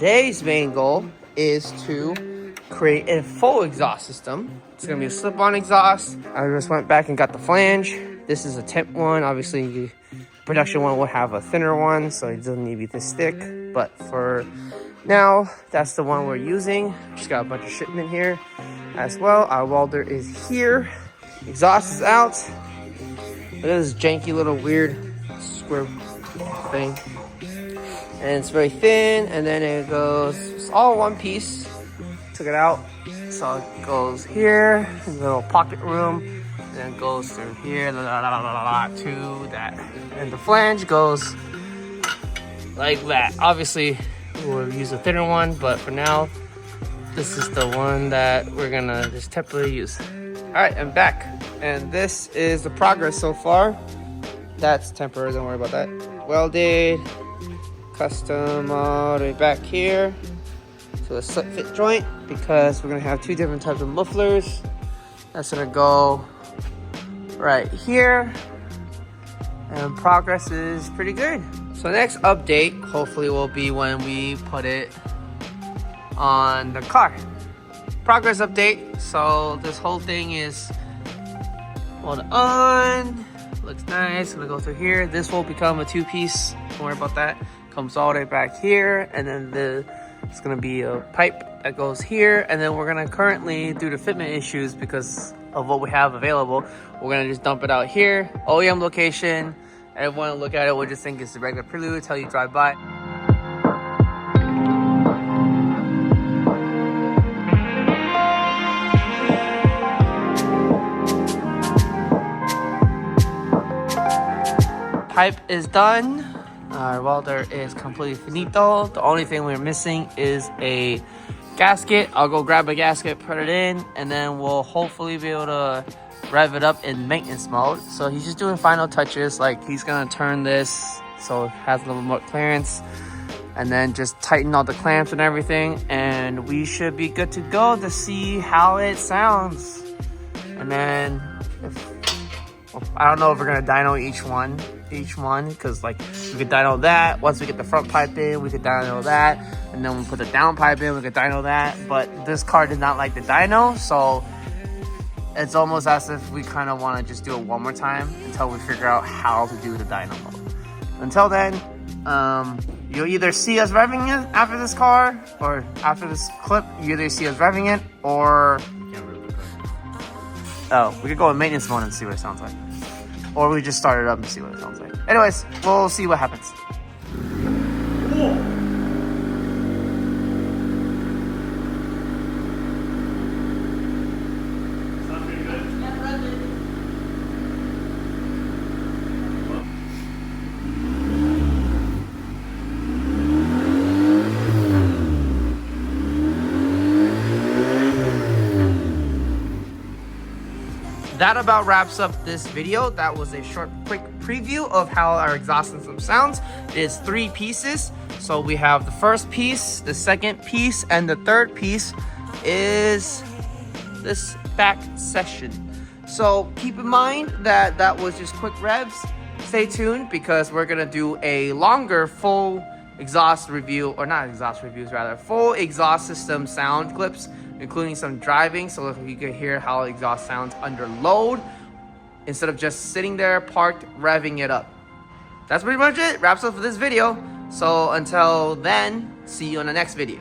today's main goal is to create a full exhaust system. It's gonna be a slip-on exhaust. I just went back and got the flange. This is a temp one. Obviously, the production one will have a thinner one, so it doesn't need to be this thick. But for now, that's the one we're using. Just got a bunch of shipment here as well. Our welder is here. Exhaust is out. Look at this janky little weird square thing. And it's very thin, and then it goes, it's all one piece. Took it out, so it goes here, a little pocket room, and then it goes through here, to that. And the flange goes like that. Obviously, we'll use a thinner one, but for now, this is the one that we're gonna just temporarily use. All right, I'm back, and this is the progress so far. That's temporary, don't worry about that. Welded. Custom all the way back here to a slip fit joint because we're gonna have two different types of mufflers. That's gonna go right here, and progress is pretty good. So next update hopefully will be when we put it on the car. Progress update. So this whole thing is on, looks nice. Gonna go through here. This will become a two-piece, don't worry about that. Comes all the way back here, and then it's gonna be a pipe that goes here, and then we're gonna currently, due to fitment issues because of what we have available, we're gonna just dump it out here. OEM location. Everyone will look at it will just think it's the regular Prelude until you drive by. Pipe is done. Our welder is completely finito. The only thing we're missing is a gasket. I'll go grab a gasket, put it in, and then we'll hopefully be able to rev it up in maintenance mode. So he's just doing final touches, like he's gonna turn this so it has a little more clearance, and then just tighten all the clamps and everything, and we should be good to go to see how it sounds. And then I don't know if we're gonna dyno each one because like we could dyno that. Once we get the front pipe in, we could dyno that, and then we put the down pipe in, we could dyno that. But this car did not like the dyno, so it's almost as if we kind of want to just do it one more time until we figure out how to do the dyno mode. Until then, you'll either see us revving it after this car, or after this clip, you either see us revving it, or we could go in maintenance mode and see what it sounds like. Or we just start it up and see what it sounds like. Anyways, we'll see what happens. That about wraps up this video. That was a short, quick preview of how our exhaust system sounds. It is 3 pieces. So we have the first piece, the second piece, and the third piece is this back section. So keep in mind that that was just quick revs. Stay tuned because we're gonna do a longer full exhaust review, or not exhaust reviews, rather full exhaust system sound clips, including some driving, so if you can hear how exhaust sounds under load instead of just sitting there parked revving it up. That's pretty much it. Wraps up for this video. So until then, see you in the next video.